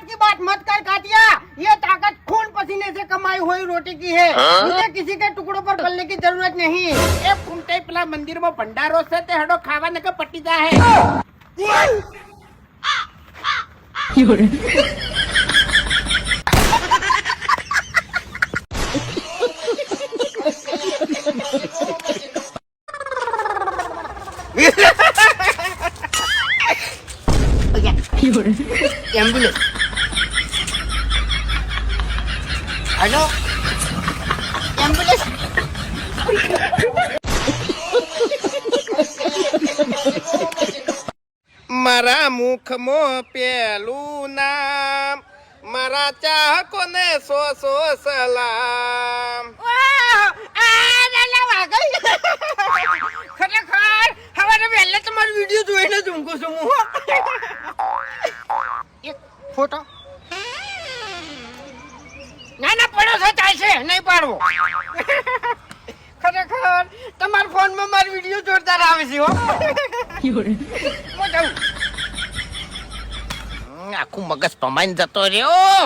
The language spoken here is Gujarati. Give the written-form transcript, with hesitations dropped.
की बात मत कर काटिया, ये ताकत खून पसीने से कमाई हुई रोटी की है, मुझे किसी के टुकड़ों पर पलने की जरूरत नहीं। એ ફૂમતે પેલા મંદિરમાં ભંડારો છે તે હડો ખાવા નકર પટી જાહે. एम्बुलेंस हेलो एम्बुलेंस મારા મુખમાં પેલું નામ મારા ચાહકોને સો સો સલામ. ખરેખર હવારે વહેલા તમારો વિડીયો જોઈને જ ઊંઘું છું હું. એક ફોટો ના ના પડ્યો છે ચાલશે નહીં પાડવો. ખરેખર તમારા ફોનમાં મારો વિડીયો જોરદાર આવે છે હો. હું જાઉં. આખું મગજ પમાઈને જતો રહ્યો.